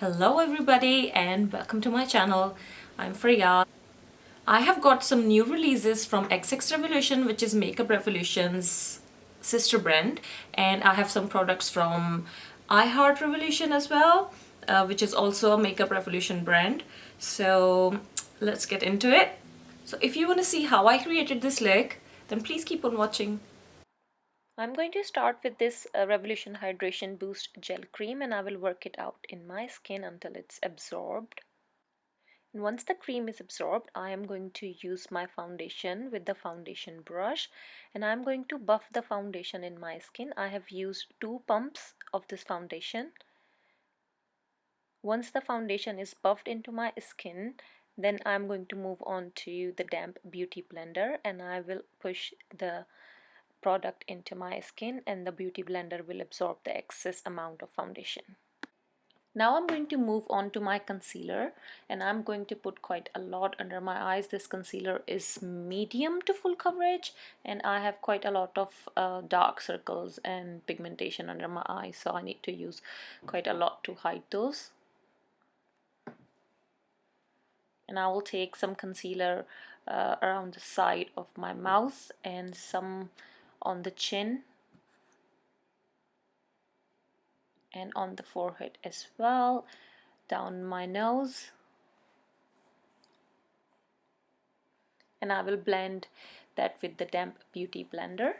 Hello everybody and welcome to my channel. I'm Faryal. I have got some new releases from XX Revolution, which is Makeup Revolution's sister brand, and I have some products from I Heart Revolution as well, which is also a Makeup Revolution brand. So let's get into it. So if you want to see how I created this look, then please keep on watching. I'm going to start with this Revolution Hydration Boost Gel Cream, and I will work it out in my skin until it's absorbed. And once the cream is absorbed, I am going to use my foundation with the foundation brush, and I'm going to buff the foundation in my skin. I have used 2 pumps of this foundation. Once the foundation is buffed into my skin, then I'm going to move on to the damp beauty blender, and I will push the product into my skin, and the beauty blender will absorb the excess amount of foundation. Now I'm going to move on to my concealer, and I'm going to put quite a lot under my eyes. This concealer is medium to full coverage, and I have quite a lot of dark circles and pigmentation under my eyes, so I need to use quite a lot to hide those. And I will take some concealer around the side of my mouth and some on the chin and on the forehead as well, down my nose, and I will blend that with the damp beauty blender.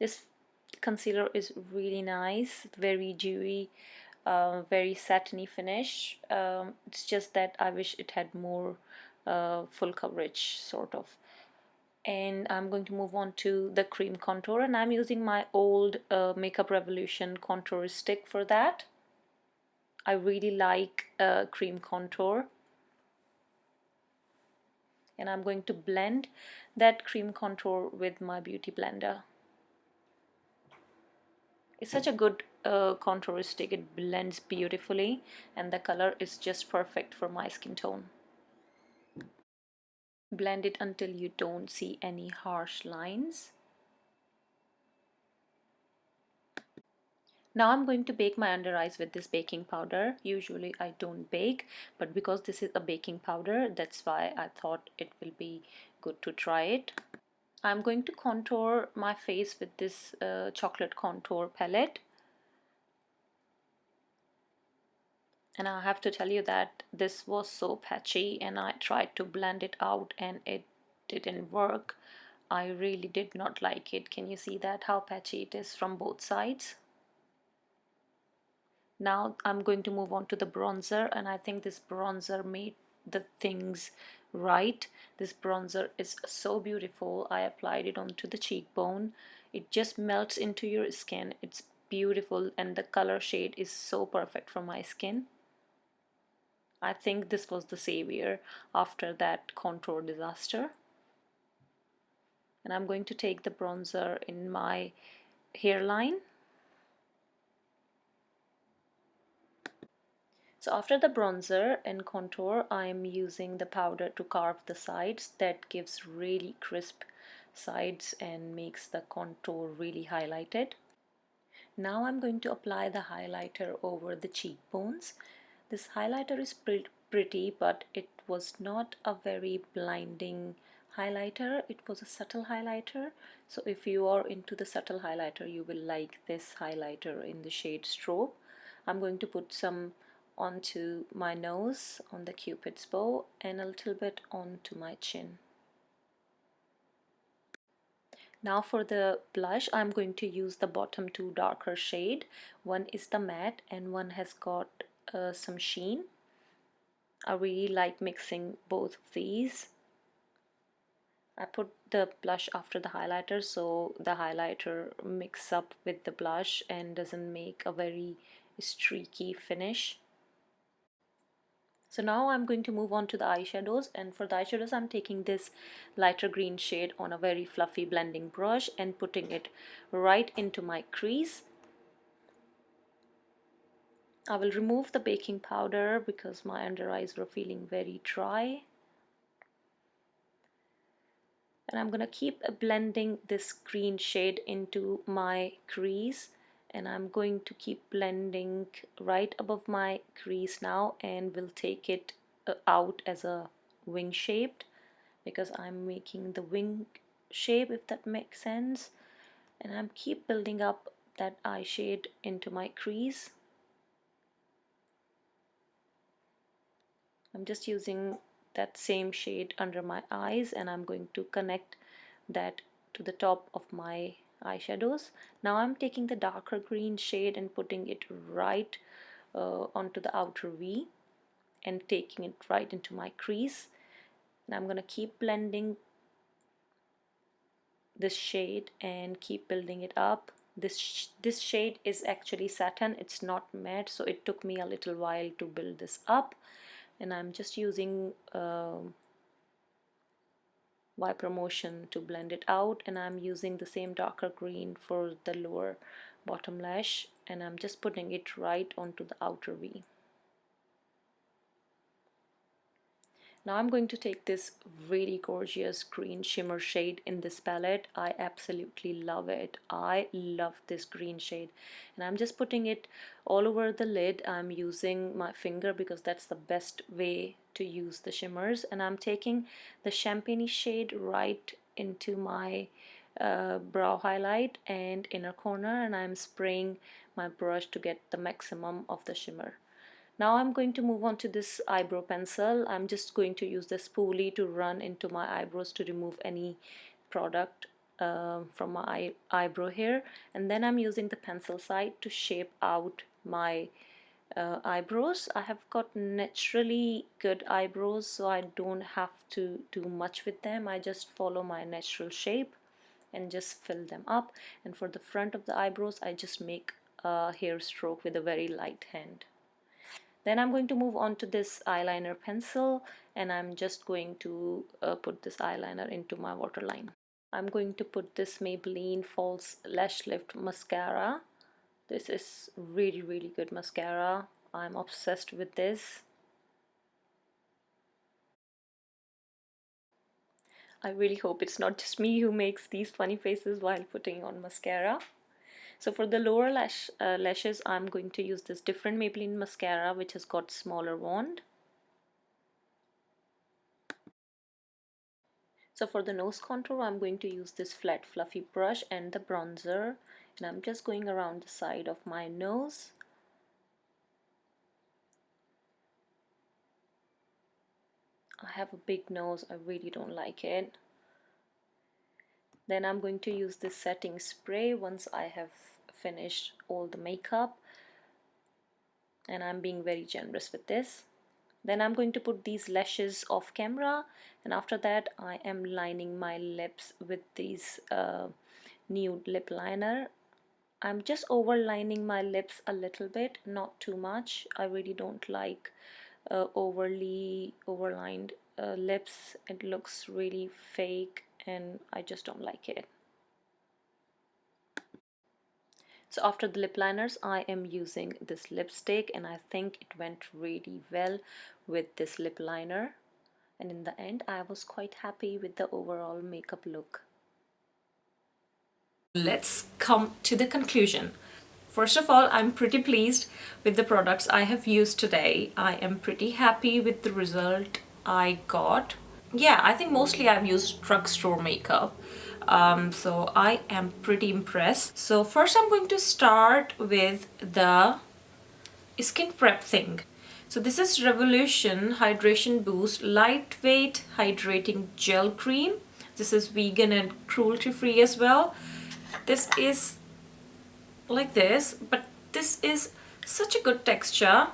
This concealer is really nice, very dewy, very satiny finish. It's just that I wish it had more full coverage sort of. And I'm going to move on to the cream contour, and I'm using my old Makeup Revolution contour stick for that. I really like cream contour, and I'm going to blend that cream contour with my beauty blender. It's such a good contour stick. It blends beautifully, and the color is just perfect for my skin tone. Blend it until you don't see any harsh lines. Now I'm going to bake my under eyes with this baking powder. Usually I don't bake, but because this is a baking powder, that's why I thought it will be good to try it. I'm going to contour my face with this chocolate contour palette. And I have to tell you that this was so patchy, and I tried to blend it out and it didn't work. I really did not like it. Can you see that how patchy it is from both sides? Now I'm going to move on to the bronzer, and I think this bronzer made the things right. This bronzer is so beautiful. I applied it onto the cheekbone. It just melts into your skin. It's beautiful, and the color shade is so perfect for my skin. I think this was the savior after that contour disaster. And I'm going to take the bronzer in my hairline. So after the bronzer and contour, I am using the powder to carve the sides. That gives really crisp sides and makes the contour really highlighted. Now I'm going to apply the highlighter over the cheekbones. This highlighter is pretty, but it was not a very blinding highlighter. It was a subtle highlighter. So if you are into the subtle highlighter, you will like this highlighter in the shade Strobe. I'm going to put some onto my nose, on the Cupid's bow, and a little bit onto my chin. Now for the blush, I'm going to use the bottom two darker shade. One is the matte and one has got some sheen. I really like mixing both of these. I put the blush after the highlighter, so the highlighter mix up with the blush and doesn't make a very streaky finish. So now I'm going to move on to the eyeshadows, and for the eyeshadows I'm taking this lighter green shade on a very fluffy blending brush and putting it right into my crease. I will remove the baking powder because my under eyes were feeling very dry. And I'm gonna keep blending this green shade into my crease, and I'm going to keep blending right above my crease now, and we'll take it out as a wing shaped, because I'm making the wing shape, if that makes sense. And I'm keep building up that eye shade into my crease. I'm just using that same shade under my eyes, and I'm going to connect that to the top of my eyeshadows. Now I'm taking the darker green shade and putting it right onto the outer V and taking it right into my crease. And I'm going to keep blending this shade and keep building it up. This shade is actually satin, it's not matte, so it took me a little while to build this up. And I'm just using wiper motion to blend it out, and I'm using the same darker green for the lower bottom lash, and I'm just putting it right onto the outer V. Now I'm going to take this really gorgeous green shimmer shade in this palette. I absolutely love it. I love this green shade, and I'm just putting it all over the lid. I'm using my finger because that's the best way to use the shimmers, and I'm taking the champagne shade right into my brow highlight and inner corner, and I'm spraying my brush to get the maximum of the shimmer. Now I'm going to move on to this eyebrow pencil. I'm just going to use the spoolie to run into my eyebrows to remove any product from my eyebrow hair, and then I'm using the pencil side to shape out my eyebrows. I have got naturally good eyebrows, so I don't have to do much with them. I just follow my natural shape and just fill them up, and for the front of the eyebrows I just make a hair stroke with a very light hand. Then I'm going to move on to this eyeliner pencil, and I'm just going to put this eyeliner into my waterline. I'm going to put this Maybelline False Lash Lift Mascara. This is really good mascara. I'm obsessed with this. I really hope it's not just me who makes these funny faces while putting on mascara. So for the lower lashes, I'm going to use this different Maybelline mascara which has got smaller wand. So for the nose contour, I'm going to use this flat fluffy brush and the bronzer, and I'm just going around the side of my nose. I have a big nose, I really don't like it. Then I'm going to use this setting spray once I have finished all the makeup, and I'm being very generous with this. Then I'm going to put these lashes off camera, and after that I am lining my lips with these nude lip liner. I'm just overlining my lips a little bit, not too much. I really don't like overly overlined lips. It looks really fake and I just don't like it. So after the lip liners, I am using this lipstick, and I think it went really well with this lip liner. And in the end, I was quite happy with the overall makeup look. Let's come to the conclusion. First of all, I'm pretty pleased with the products I have used today. I am pretty happy with the result I got. Yeah, I think mostly I've used drugstore makeup. So I am pretty impressed. So first I'm going to start with the skin prep thing. So this is Revolution Hydration Boost Lightweight Hydrating Gel Cream. This is vegan and cruelty free as well. This is like this, but this is such a good texture.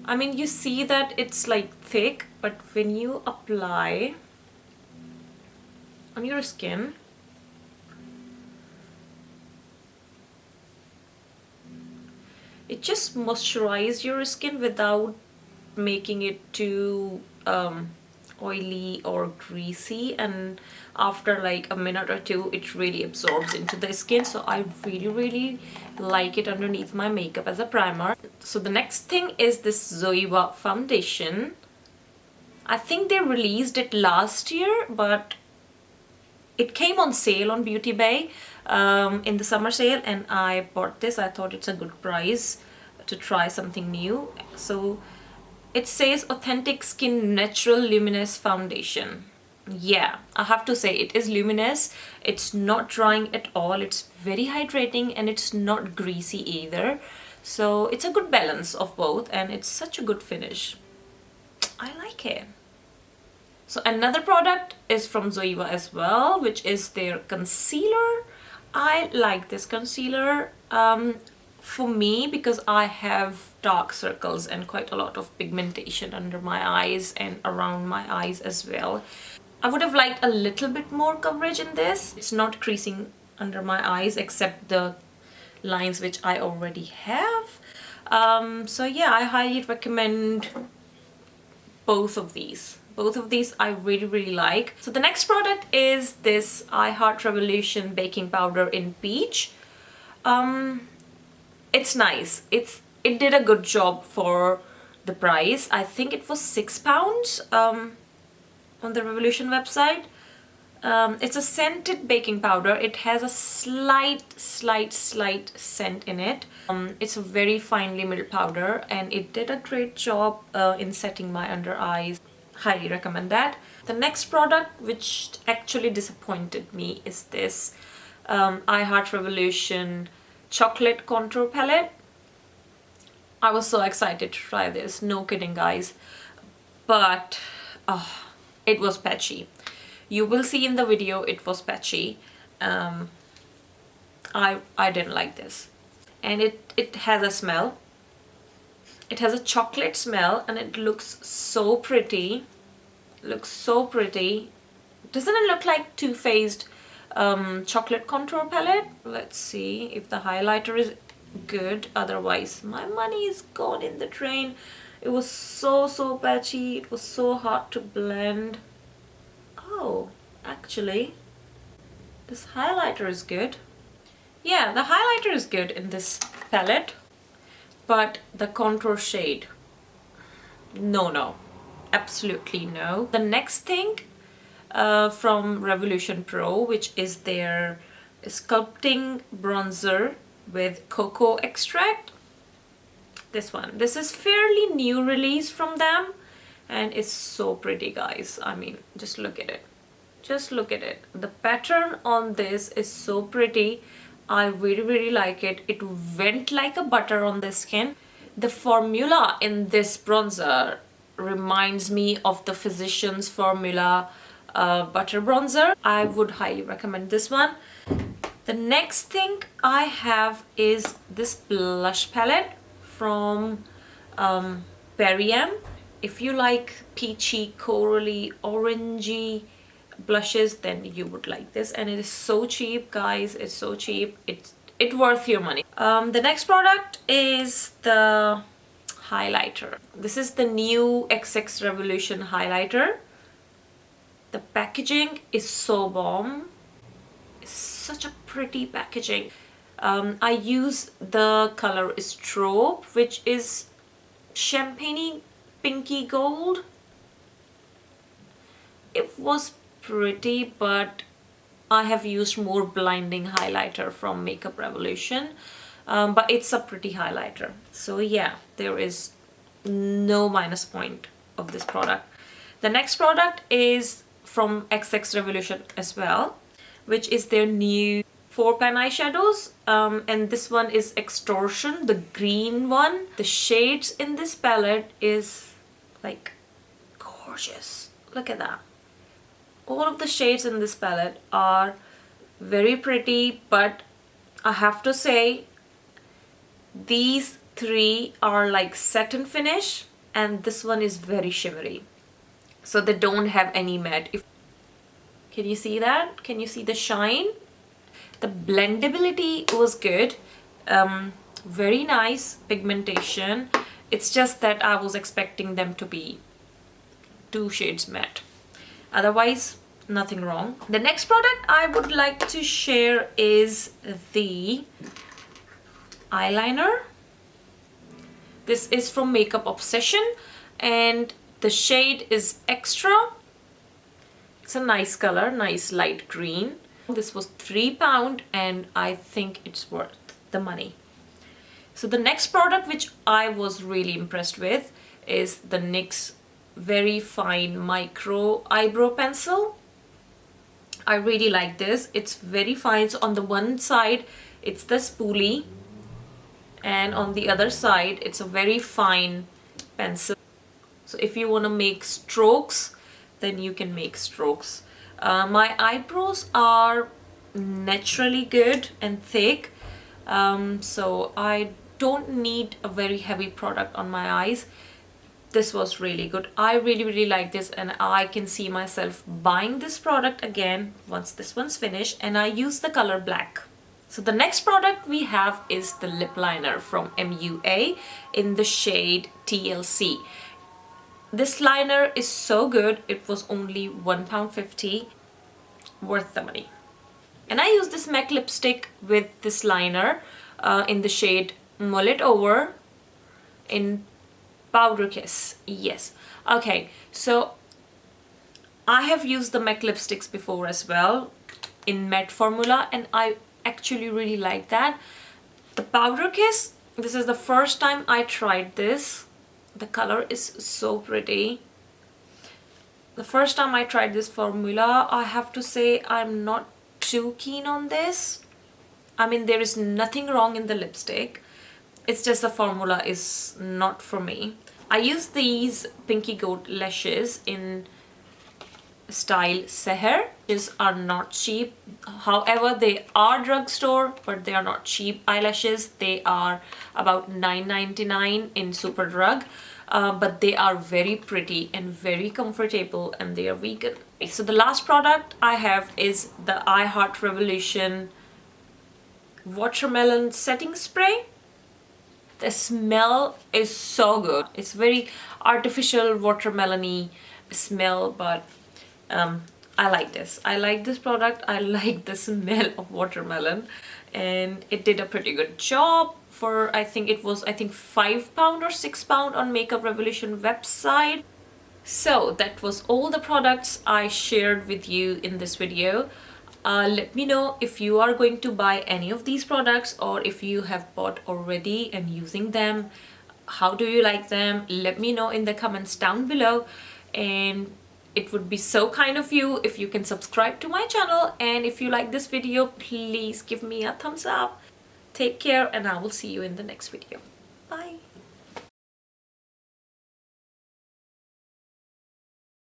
I mean, you see that it's like thick, but when you apply on your skin, it just moisturizes your skin without making it too oily or greasy, and after like a minute or two it really absorbs into the skin. So I really like it underneath my makeup as a primer. So the next thing is this Zoeva Foundation. I think they released it last year, but It came on sale on Beauty Bay in the summer sale, and I bought this. I thought it's a good price to try something new. So it says Authentic Skin Natural Luminous Foundation. Yeah, I have to say it is luminous. It's not drying at all. It's very hydrating and it's not greasy either. So it's a good balance of both, and it's such a good finish. I like it. So another product is from Zoeva as well, which is their concealer. I like this concealer for me because I have dark circles and quite a lot of pigmentation under my eyes and around my eyes as well. I would have liked a little bit more coverage in this. It's not creasing under my eyes except the lines which I already have. So yeah, I highly recommend both of these. Both of these I really like. So the next product is this I Heart Revolution baking powder in peach. It's nice. It did a good job for the price. I think it was £6 on the Revolution website. It's a scented baking powder. It has a slight scent in it. It's a very finely milled powder, and it did a great job in setting my under eyes. Highly recommend that. The next product, which actually disappointed me, is this I Heart Revolution chocolate contour palette. I was so excited to try this, no kidding guys, but it was patchy. You will see in the video it was patchy. I didn't like this, and it has a smell. It has a chocolate smell, and it looks so pretty. Looks so pretty. Doesn't it look like Too Faced chocolate contour palette? Let's see if the highlighter is good. Otherwise, my money is gone in the drain. It was so patchy. It was so hard to blend. Oh, actually, this highlighter is good. Yeah, the highlighter is good in this palette, but the contour shade, no, absolutely no. The next thing from Revolution Pro, which is their sculpting bronzer with cocoa extract. This one. This is fairly new release from them, and it's so pretty guys. I mean, just look at it. Just look at it. The pattern on this is so pretty. I really like it. It went like a butter on the skin. The formula in this bronzer reminds me of the Physicians Formula butter bronzer. I would highly recommend this one. The next thing I have is this blush palette from Faryal. If you like peachy, corally, orangey blushes, then you would like this, and it is so cheap guys. It's so cheap. It's worth your money. The next product is the highlighter. This is the new XX Revolution highlighter. The packaging is so bomb. It's such a pretty packaging. I use the color strobe, which is champagne pinky gold. It was pretty, but I have used more blinding highlighter from Makeup Revolution, but it's a pretty highlighter. So yeah, there is no minus point of this product. The next product is from XX Revolution as well, which is their new 4-pan eyeshadows, and this one is Extortion, the green one. The shades in this palette is like gorgeous. Look at that. All of the shades in this palette are very pretty, but I have to say these three are like satin finish, and this one is very shimmery, so they don't have any matte. Can you see that? Can you see the shine? The blendability was good. Very nice pigmentation. It's just that I was expecting them to be 2 shades matte. Otherwise, nothing wrong. The next product I would like to share is the eyeliner. This is from Makeup Obsession, and the shade is Extra. It's a nice color, nice light green. This was £3 and I think it's worth the money. So the next product which I was really impressed with is the NYX Very Fine Micro Eyebrow Pencil. I really like this. It's very fine. So on the one side it's the spoolie and on the other side it's a very fine pencil. So if you want to make strokes, then you can make strokes. My eyebrows are naturally good and thick, so I don't need a very heavy product on my eyes. This was really good. I really like this and I can see myself buying this product again once this one's finished, and I use the color black. So the next product we have is the lip liner from MUA in the shade TLC. This liner is so good. It was only £1.50, worth the money. And I use this MAC lipstick with this liner in the shade Mull It Over in Powder Kiss. Yes. Okay, so I have used the MAC lipsticks before as well in matte formula and I actually really like that. The Powder Kiss, this is the first time I tried this. The color is so pretty. The first time I tried this formula, I have to say I'm not too keen on this. I mean, there is nothing wrong in the lipstick. It's just the formula is not for me. I use these Pinky Goat lashes in style Seher. These are not cheap. However, they are drugstore, but they are not cheap eyelashes. They are about $9.99 in Superdrug. But they are very pretty and very comfortable and they are vegan. So the last product I have is the I Heart Revolution Watermelon Setting Spray. The smell is so good. It's very artificial watermelon-y smell, but I like this. I like this product. I like the smell of watermelon and it did a pretty good job for, I think it was £5 or £6 on Makeup Revolution website. So that was all the products I shared with you in this video. Let me know if you are going to buy any of these products or if you have bought already and using them. How do you like them? Let me know in the comments down below, and it would be so kind of you if you can subscribe to my channel, and if you like this video, please give me a thumbs up. Take care and I will see you in the next video. Bye.